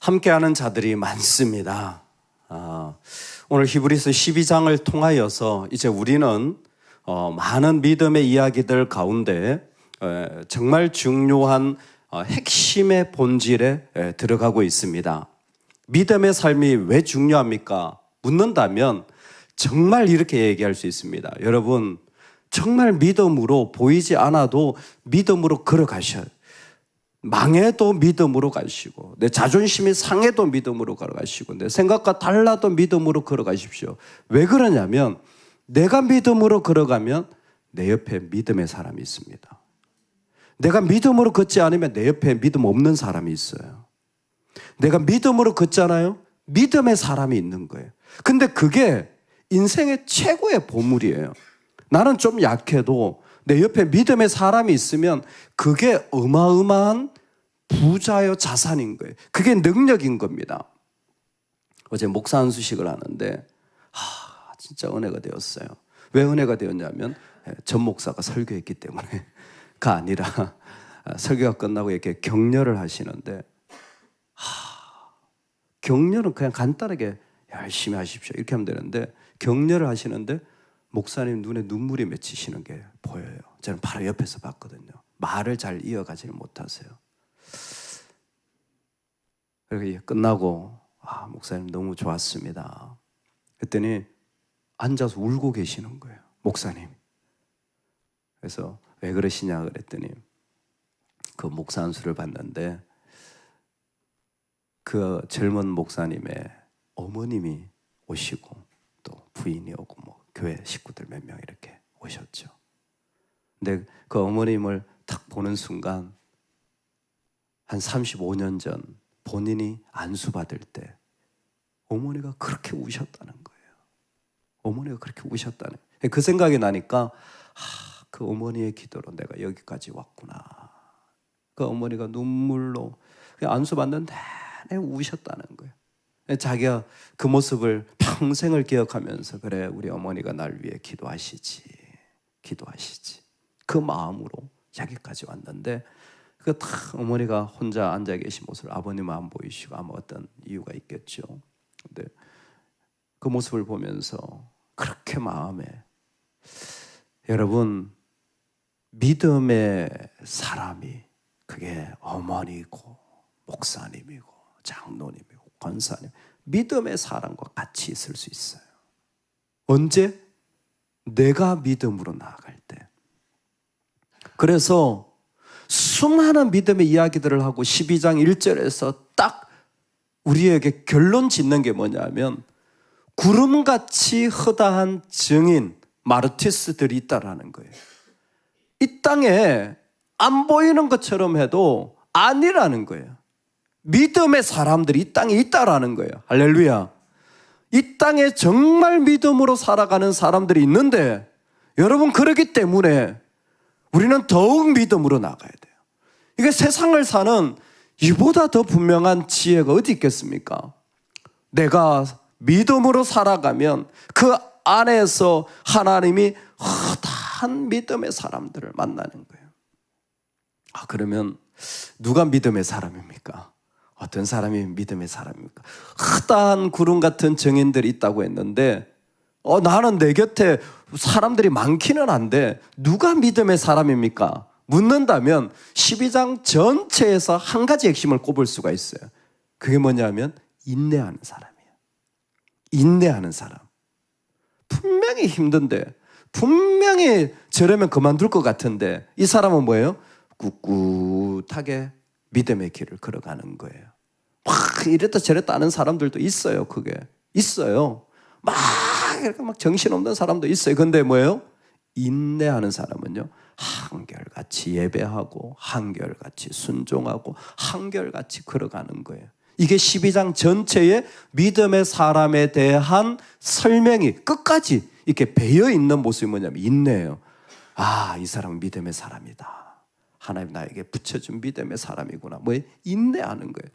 함께하는 자들이 많습니다. 오늘 히브리서 12장을 통하여서 이제 우리는 많은 믿음의 이야기들 가운데 정말 중요한 핵심의 본질에 들어가고 있습니다. 믿음의 삶이 왜 중요합니까? 묻는다면 정말 이렇게 얘기할 수 있습니다. 여러분, 정말 믿음으로 보이지 않아도 믿음으로 걸어가셔요. 망해도 믿음으로 가시고, 내 자존심이 상해도 믿음으로 걸어가시고, 내 생각과 달라도 믿음으로 걸어가십시오. 왜 그러냐면 내가 믿음으로 걸어가면 내 옆에 믿음의 사람이 있습니다. 내가 믿음으로 걷지 않으면 내 옆에 믿음 없는 사람이 있어요. 내가 믿음으로 걷잖아요. 믿음의 사람이 있는 거예요. 근데 그게 인생의 최고의 보물이에요. 나는 좀 약해도 내 옆에 믿음의 사람이 있으면 그게 어마어마한 부자요 자산인 거예요. 그게 능력인 겁니다. 어제 목사 안수식을 하는데 진짜 은혜가 되었어요. 왜 은혜가 되었냐면 전 목사가 설교했기 때문에가 아니라 설교가 끝나고 이렇게 격려를 하시는데 격려는 그냥 간단하게 열심히 하십시오 이렇게 하면 되는데 격려를 하시는데 목사님 눈에 눈물이 맺히시는 게 보여요. 저는 바로 옆에서 봤거든요. 말을 잘 이어가지를 못하세요. 그렇게 끝나고 목사님 너무 좋았습니다. 그랬더니 앉아서 울고 계시는 거예요. 목사님. 그래서 왜 그러시냐 그랬더니 그 목사 안수를 봤는데 그 젊은 목사님의 어머님이 오시고 또 부인이 오고 뭐 교회 식구들 몇 명 이렇게 오셨죠. 근데 그 어머님을 딱 보는 순간 한 35년 전 본인이 안수받을 때 어머니가 그렇게 우셨다는 거예요. 어머니가 그렇게 우셨다는 거예요. 그 생각이 나니까 그 어머니의 기도로 내가 여기까지 왔구나. 그 어머니가 눈물로 안수받는 내내 우셨다는 거예요. 자기가 그 모습을 평생을 기억하면서 그래 우리 어머니가 날 위해 기도하시지 그 마음으로 여기까지 왔는데 그 다 어머니가 혼자 앉아 계신 모습을 아버님은 안 보이시고 아마 어떤 이유가 있겠죠. 근데 그 모습을 보면서 그렇게 마음에 여러분 믿음의 사람이 그게 어머니고 목사님이고 장로님이고 권사님 믿음의 사람과 같이 있을 수 있어요. 언제? 내가 믿음으로 나아갈 때. 그래서 수많은 믿음의 이야기들을 하고 12장 1절에서 딱 우리에게 결론 짓는 게 뭐냐면 구름같이 허다한 증인 마르티스들이 있다라는 거예요. 이 땅에 안 보이는 것처럼 해도 아니라는 거예요. 믿음의 사람들이 이 땅에 있다라는 거예요. 할렐루야. 이 땅에 정말 믿음으로 살아가는 사람들이 있는데 여러분 그렇기 때문에 우리는 더욱 믿음으로 나가야 돼요. 이게 세상을 사는 이보다 더 분명한 지혜가 어디 있겠습니까? 내가 믿음으로 살아가면 그 안에서 하나님이 허다한 믿음의 사람들을 만나는 거예요. 그러면 누가 믿음의 사람입니까? 어떤 사람이 믿음의 사람입니까? 허다한 구름 같은 증인들이 있다고 했는데 나는 내 곁에 사람들이 많기는 한데 누가 믿음의 사람입니까? 묻는다면 12장 전체에서 한 가지 핵심을 꼽을 수가 있어요. 그게 뭐냐면 인내하는 사람이에요. 인내하는 사람. 분명히 힘든데 분명히 저러면 그만둘 것 같은데 이 사람은 뭐예요? 꿋꿋하게 믿음의 길을 걸어가는 거예요. 막 이랬다 저랬다 하는 사람들도 있어요. 그게 있어요. 막 이렇게 막 정신없는 사람도 있어요. 근데 뭐예요? 인내하는 사람은요 한결같이 예배하고 한결같이 순종하고 한결같이 걸어가는 거예요. 이게 12장 전체의 믿음의 사람에 대한 설명이 끝까지 이렇게 배어있는 모습이 뭐냐면 인내예요. 이 사람은 믿음의 사람이다. 하나님 나에게 붙여준 믿음의 사람이구나. 뭐예요? 인내하는 거예요.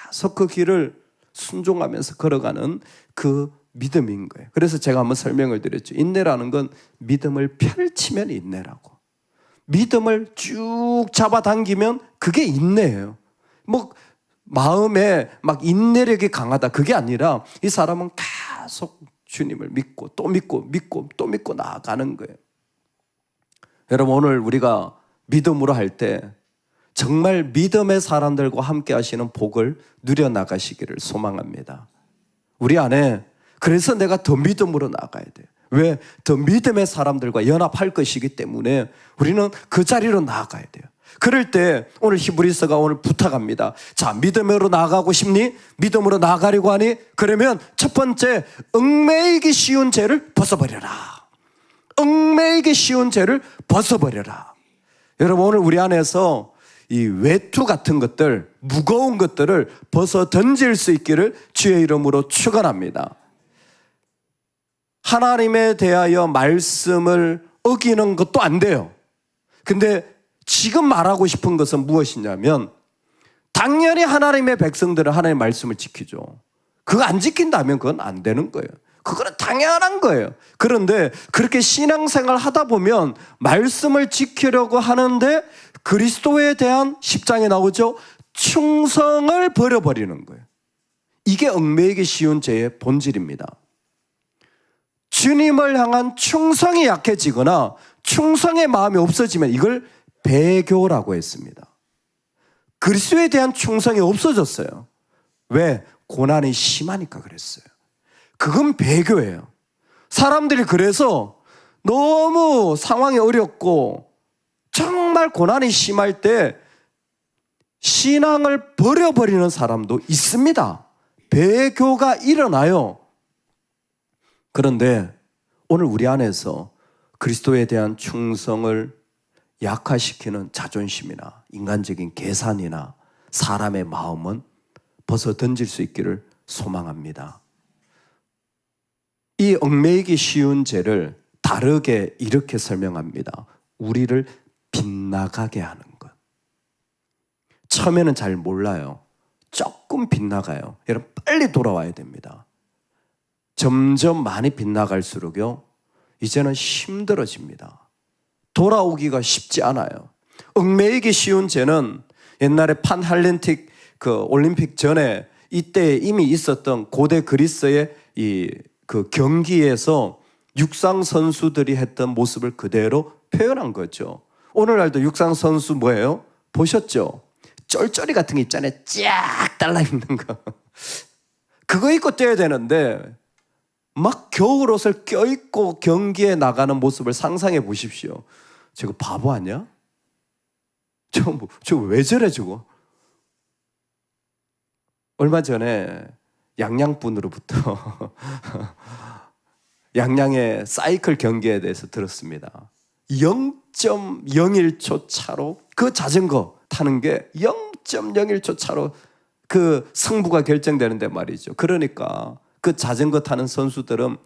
계속 그 길을 순종하면서 걸어가는 그 믿음인 거예요. 그래서 제가 한번 설명을 드렸죠. 인내라는 건 믿음을 펼치면 인내라고. 믿음을 쭉 잡아당기면 그게 인내예요. 뭐 마음에 막 인내력이 강하다, 그게 아니라 이 사람은 계속 주님을 믿고 또 믿고 또 믿고 나아가는 거예요. 여러분, 오늘 우리가 믿음으로 할 때 정말 믿음의 사람들과 함께 하시는 복을 누려나가시기를 소망합니다. 우리 안에, 그래서 내가 더 믿음으로 나가야 돼요. 왜? 더 믿음의 사람들과 연합할 것이기 때문에 우리는 그 자리로 나아가야 돼요. 그럴 때 오늘 히브리서가 오늘 부탁합니다. 자, 믿음으로 나아가고 싶니? 믿음으로 나아가려고 하니? 그러면 첫 번째, 얽매이기 쉬운 죄를 벗어버려라. 얽매이기 쉬운 죄를 벗어버려라. 여러분, 오늘 우리 안에서 이 외투 같은 것들, 무거운 것들을 벗어 던질 수 있기를 주의 이름으로 축원합니다. 하나님에 대하여 말씀을 어기는 것도 안 돼요. 근데 지금 말하고 싶은 것은 무엇이냐면, 당연히 하나님의 백성들은 하나님의 말씀을 지키죠. 그거 안 지킨다면 그건 안 되는 거예요. 그거는 당연한 거예요. 그런데 그렇게 신앙생활 하다 보면 말씀을 지키려고 하는데 그리스도에 대한 10장에 나오죠. 충성을 버려버리는 거예요. 이게 얽매이기 쉬운 죄의 본질입니다. 주님을 향한 충성이 약해지거나 충성의 마음이 없어지면 이걸 배교라고 했습니다. 그리스도에 대한 충성이 없어졌어요. 왜? 고난이 심하니까 그랬어요. 그건 배교예요. 사람들이 그래서 너무 상황이 어렵고 정말 고난이 심할 때 신앙을 버려버리는 사람도 있습니다. 배교가 일어나요. 그런데 오늘 우리 안에서 그리스도에 대한 충성을 약화시키는 자존심이나 인간적인 계산이나 사람의 마음은 벗어 던질 수 있기를 소망합니다. 이 얽매이기 쉬운 죄를 다르게 이렇게 설명합니다. 우리를 빗나가게 하는 것. 처음에는 잘 몰라요. 조금 빗나가요. 여러분, 빨리 돌아와야 됩니다. 점점 많이 빗나갈수록요, 이제는 힘들어집니다. 돌아오기가 쉽지 않아요. 얽매이기 쉬운 죄는 옛날에 판헬렌틱 올림픽 전에 이때 이미 있었던 고대 그리스의 그 경기에서 육상 선수들이 했던 모습을 그대로 표현한 거죠. 오늘날도 육상 선수 뭐예요? 보셨죠? 쫄쫄이 같은 거 있잖아요. 쫙 달라입는 거. 그거 입고 뛰어야 되는데 막 겨울옷을 껴입고 경기에 나가는 모습을 상상해 보십시오. 저거 바보 아니야? 저거 왜 저래 저거? 얼마 전에 양양분으로부터 양양의 사이클 경기에 대해서 들었습니다. 0.01초 차로 그 자전거 타는 게 0.01초 차로 그 승부가 결정되는데 말이죠. 그러니까 그 자전거 타는 선수들은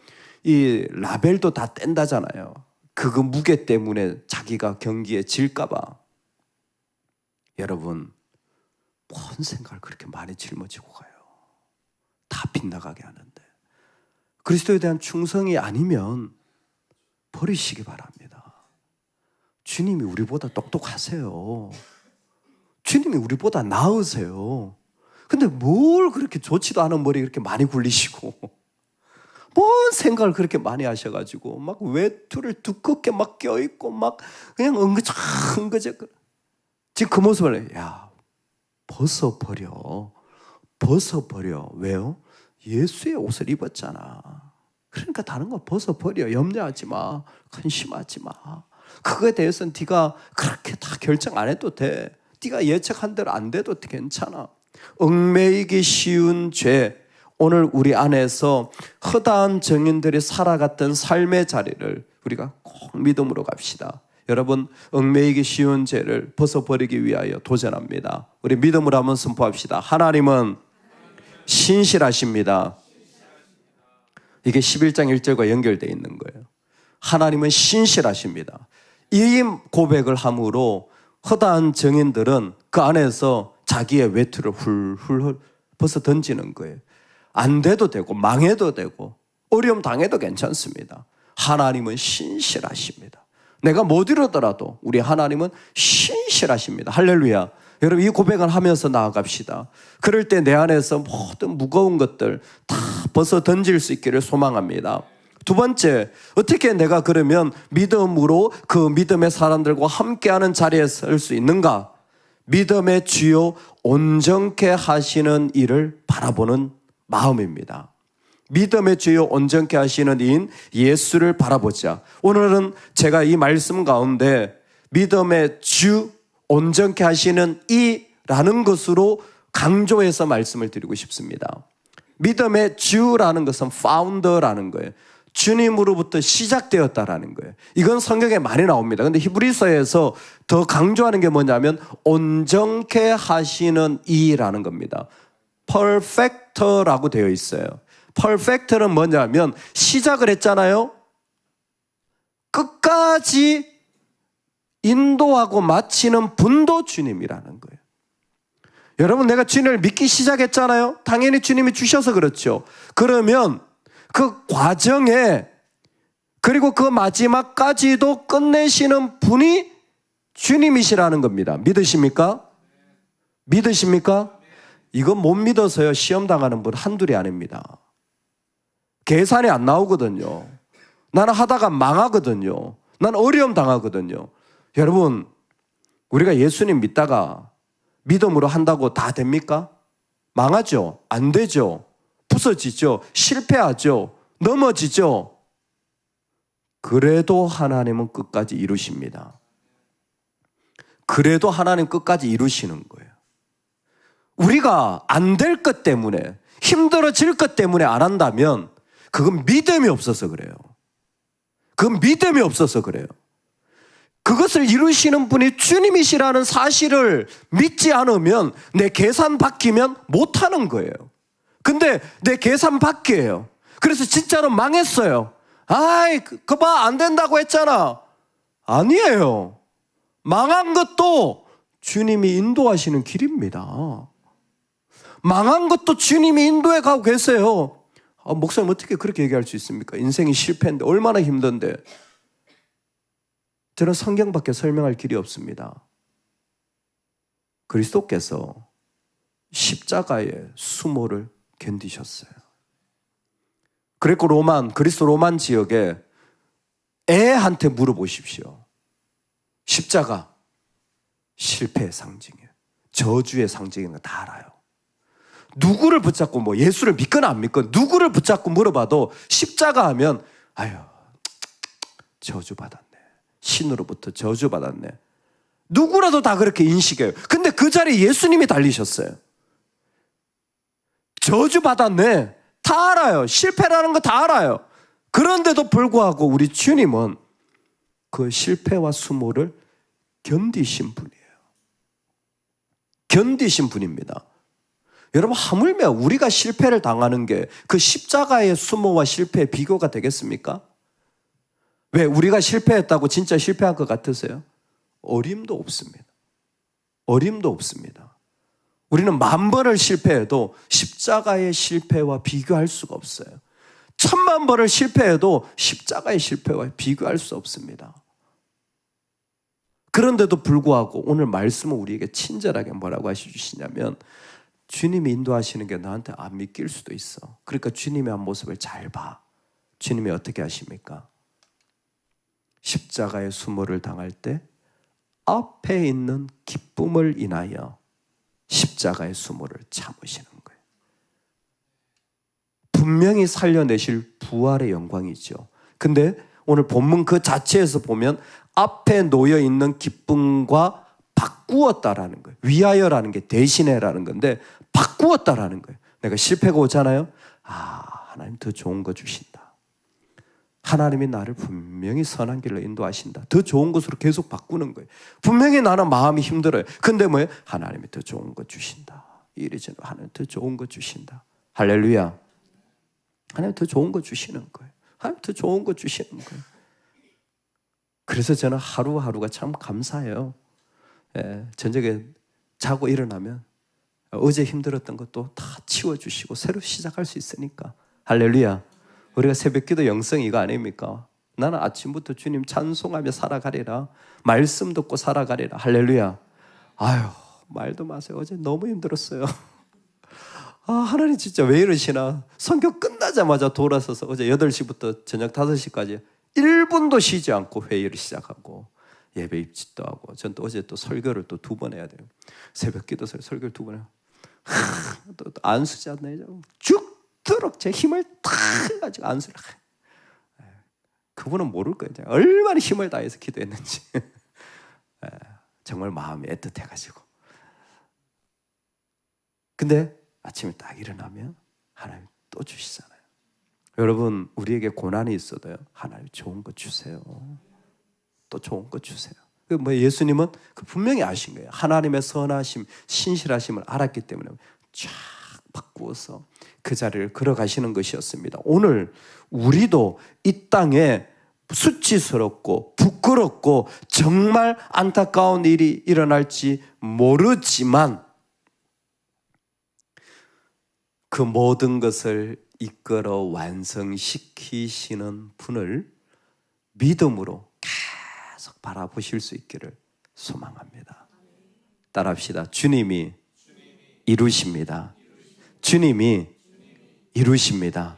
이 라벨도 다 뗀다잖아요. 그거 무게 때문에 자기가 경기에 질까봐. 여러분, 뭔 생각을 그렇게 많이 짊어지고 가요. 다 빗나가게 하는데. 그리스도에 대한 충성이 아니면 버리시기 바랍니다. 주님이 우리보다 똑똑하세요. 주님이 우리보다 나으세요. 근데 뭘 그렇게 좋지도 않은 머리 그렇게 많이 굴리시고 뭔 생각을 그렇게 많이 하셔가지고 막 외투를 두껍게 막 껴입고 막 그냥 엉거져. 지금 그 모습을 벗어버려. 왜요? 예수의 옷을 입었잖아. 그러니까 다른 거 벗어버려. 염려하지 마. 근심하지 마. 그거에 대해서는 네가 그렇게 다 결정 안 해도 돼. 네가 예측한 대로 안 돼도 괜찮아. 얽매이기 쉬운 죄, 오늘 우리 안에서 허다한 증인들이 살아갔던 삶의 자리를 우리가 꼭 믿음으로 갑시다. 여러분, 얽매이기 쉬운 죄를 벗어버리기 위하여 도전합니다. 우리 믿음으로 한번 선포합시다. 하나님은 신실하십니다. 이게 11장 1절과 연결되어 있는 거예요. 하나님은 신실하십니다. 이 고백을 함으로 허다한 증인들은 그 안에서 자기의 외투를 훌훌 벗어 던지는 거예요. 안 돼도 되고 망해도 되고 어려움 당해도 괜찮습니다. 하나님은 신실하십니다. 내가 못 이루더라도 우리 하나님은 신실하십니다. 할렐루야. 여러분 이 고백을 하면서 나아갑시다. 그럴 때 내 안에서 모든 무거운 것들 다 벗어 던질 수 있기를 소망합니다. 두 번째, 어떻게 내가 그러면 믿음으로 그 믿음의 사람들과 함께하는 자리에 설 수 있는가? 믿음의 주요 온전케 하시는 이를 바라보는 마음입니다. 믿음의 주요 온전케 하시는 이인 예수를 바라보자. 오늘은 제가 이 말씀 가운데 믿음의 주 온전케 하시는 이라는 것으로 강조해서 말씀을 드리고 싶습니다. 믿음의 주라는 것은 파운더라는 거예요. 주님으로부터 시작되었다라는 거예요. 이건 성경에 많이 나옵니다. 그런데 히브리서에서 더 강조하는 게 뭐냐면 온전케 하시는 이라는 겁니다. 퍼펙터라고 되어 있어요. 퍼펙터는 뭐냐면 시작을 했잖아요. 끝까지 인도하고 마치는 분도 주님이라는 거예요. 여러분, 내가 주님을 믿기 시작했잖아요. 당연히 주님이 주셔서 그렇죠. 그러면 그 과정에 그리고 그 마지막까지도 끝내시는 분이 주님이시라는 겁니다. 믿으십니까? 믿으십니까? 이건 못 믿어서요 시험 당하는 분 한둘이 아닙니다. 계산이 안 나오거든요. 나는 하다가 망하거든요. 나는 어려움 당하거든요. 여러분, 우리가 예수님 믿다가 믿음으로 한다고 다 됩니까? 망하죠. 안 되죠. 부서지죠. 실패하죠. 넘어지죠. 그래도 하나님은 끝까지 이루십니다. 그래도 하나님 끝까지 이루시는 거예요. 우리가 안 될 것 때문에, 힘들어질 것 때문에 안 한다면 그건 믿음이 없어서 그래요. 그건 믿음이 없어서 그래요. 그것을 이루시는 분이 주님이시라는 사실을 믿지 않으면 내 계산 바뀌면 못하는 거예요. 근데 내 계산 바뀌어요. 그래서 진짜로 망했어요. 아이, 그거 봐, 안 된다고 했잖아. 아니에요. 망한 것도 주님이 인도하시는 길입니다. 망한 것도 주님이 인도해 가고 계세요. 목사님 어떻게 그렇게 얘기할 수 있습니까? 인생이 실패인데 얼마나 힘든데. 저는 성경밖에 설명할 길이 없습니다. 그리스도께서 십자가의 수모를 견디셨어요. 그리스 로만 지역에 애한테 물어보십시오. 십자가 실패의 상징이에요. 저주의 상징인 거 다 알아요. 누구를 붙잡고 뭐 예수를 믿거나 안 믿거나 누구를 붙잡고 물어봐도 십자가 하면 아유 저주받았네. 신으로부터 저주받았네. 누구라도 다 그렇게 인식해요. 근데 그 자리에 예수님이 달리셨어요. 저주받았네. 다 알아요. 실패라는 거 다 알아요. 그런데도 불구하고 우리 주님은 그 실패와 수모를 견디신 분이에요. 견디신 분입니다. 여러분, 하물며 우리가 실패를 당하는 게 그 십자가의 수모와 실패의 비교가 되겠습니까? 왜 우리가 실패했다고 진짜 실패한 것 같으세요? 어림도 없습니다. 어림도 없습니다. 우리는 10,000번을 실패해도 십자가의 실패와 비교할 수가 없어요. 10,000,000번을 실패해도 십자가의 실패와 비교할 수 없습니다. 그런데도 불구하고 오늘 말씀은 우리에게 친절하게 뭐라고 하시냐면 주님이 인도하시는 게 나한테 안 믿길 수도 있어. 그러니까 주님의 한 모습을 잘 봐. 주님이 어떻게 하십니까? 십자가의 수모를 당할 때 앞에 있는 기쁨을 인하여 십자가의 수모를 참으시는 거예요. 분명히 살려내실 부활의 영광이죠. 근데 오늘 본문 그 자체에서 보면 앞에 놓여 있는 기쁨과 바꾸었다라는 거예요. 위하여라는 게 대신해라는 건데 바꾸었다라는 거예요. 내가 실패가 오잖아요. 하나님 더 좋은 거 주신다. 하나님이 나를 분명히 선한 길로 인도하신다. 더 좋은 것으로 계속 바꾸는 거예요. 분명히 나는 마음이 힘들어요. 근데 뭐예요? 하나님이 더 좋은 거 주신다. 이래저래 하나님 더 좋은 거 주신다. 할렐루야. 하나님 더 좋은 거 주시는 거예요. 하나님 더 좋은 거 주시는 거예요. 그래서 저는 하루하루가 참 감사해요. 저녁에 자고 일어나면 어제 힘들었던 것도 다 치워주시고 새로 시작할 수 있으니까. 할렐루야. 우리가 새벽기도 영성 이거 아닙니까? 나는 아침부터 주님 찬송하며 살아가리라. 말씀 듣고 살아가리라. 할렐루야. 아유, 말도 마세요. 어제 너무 힘들었어요. 하나님 진짜 왜 이러시나. 선교 끝나자마자 돌아서서 어제 8시부터 저녁 5시까지 1분도 쉬지 않고 회의를 시작하고 예배 입짓도 하고, 전 또 어제 또 설교를 또 2번 해야 돼요. 새벽 기도 설교를 2번 해요. 또 안수지 않나요? 죽도록 제 힘을 다 해가지고 안수를. 그분은 모를 거예요. 얼마나 힘을 다해서 기도했는지. 정말 마음이 애틋해가지고. 근데 아침에 딱 일어나면 하나님 또 주시잖아요. 여러분, 우리에게 고난이 있어도요, 하나님 좋은 거 주세요. 또 좋은 거 주세요. 예수님은 분명히 아신 거예요. 하나님의 선하심, 신실하심을 알았기 때문에 쫙 바꾸어서 그 자리를 걸어가시는 것이었습니다. 오늘 우리도 이 땅에 수치스럽고 부끄럽고 정말 안타까운 일이 일어날지 모르지만 그 모든 것을 이끌어 완성시키시는 분을 믿음으로 계속 바라보실 수 있기를 소망합니다. 따라합시다. 주님이 이루십니다. 주님이 이루십니다.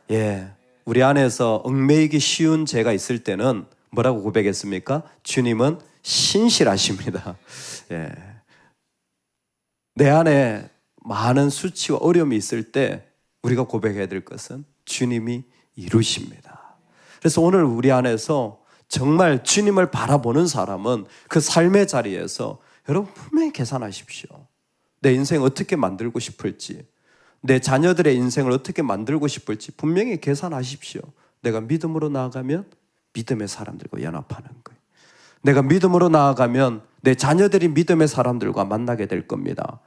예, 우리 안에서 얽매이기 쉬운 죄가 있을 때는 뭐라고 고백했습니까? 주님은 신실하십니다. 예, 내 안에 많은 수치와 어려움이 있을 때 우리가 고백해야 될 것은 주님이 이루십니다. 그래서 오늘 우리 안에서 정말 주님을 바라보는 사람은 그 삶의 자리에서 여러분 분명히 계산하십시오. 내 인생 어떻게 만들고 싶을지, 내 자녀들의 인생을 어떻게 만들고 싶을지 분명히 계산하십시오. 내가 믿음으로 나아가면 믿음의 사람들과 연합하는 거예요. 내가 믿음으로 나아가면 내 자녀들이 믿음의 사람들과 만나게 될 겁니다.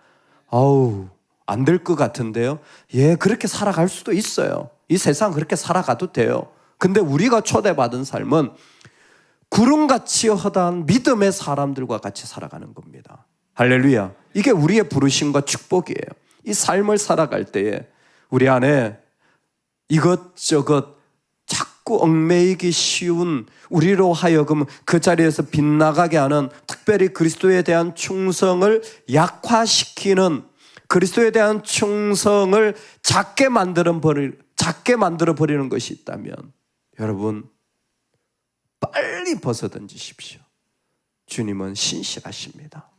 안 될 것 같은데요? 예, 그렇게 살아갈 수도 있어요. 이 세상 그렇게 살아가도 돼요. 근데 우리가 초대받은 삶은 구름같이 허다한 믿음의 사람들과 같이 살아가는 겁니다. 할렐루야. 이게 우리의 부르심과 축복이에요. 이 삶을 살아갈 때에 우리 안에 이것저것 자꾸 얽매이기 쉬운 우리로 하여금 그 자리에서 빗나가게 하는, 특별히 그리스도에 대한 충성을 약화시키는, 그리스도에 대한 충성을 작게 만들어 버리는 것이 있다면 여러분 빨리 벗어던지십시오. 주님은 신실하십니다.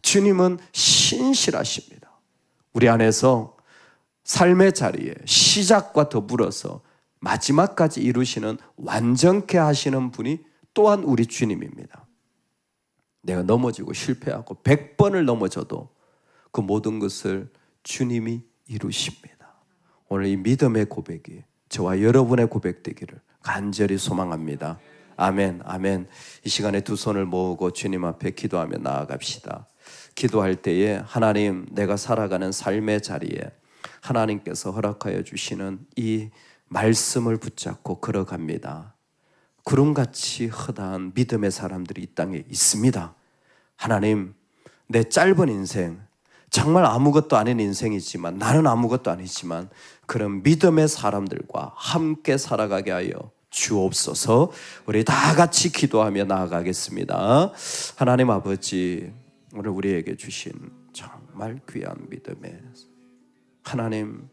주님은 신실하십니다. 우리 안에서 삶의 자리에 시작과 더불어서 마지막까지 이루시는, 완전케 하시는 분이 또한 우리 주님입니다. 내가 넘어지고 실패하고 100번을 넘어져도 그 모든 것을 주님이 이루십니다. 오늘 이 믿음의 고백이 저와 여러분의 고백되기를 간절히 소망합니다. 아멘, 아멘. 이 시간에 두 손을 모으고 주님 앞에 기도하며 나아갑시다. 기도할 때에 하나님, 내가 살아가는 삶의 자리에 하나님께서 허락하여 주시는 이 말씀을 붙잡고 걸어갑니다. 구름같이 허다한 믿음의 사람들이 이 땅에 있습니다. 하나님, 내 짧은 인생, 정말 아무것도 아닌 인생이지만, 나는 아무것도 아니지만 그런 믿음의 사람들과 함께 살아가게 하여 주옵소서. 우리 다 같이 기도하며 나아가겠습니다. 하나님 아버지, 오늘 우리에게 주신 정말 귀한 믿음의 하나님,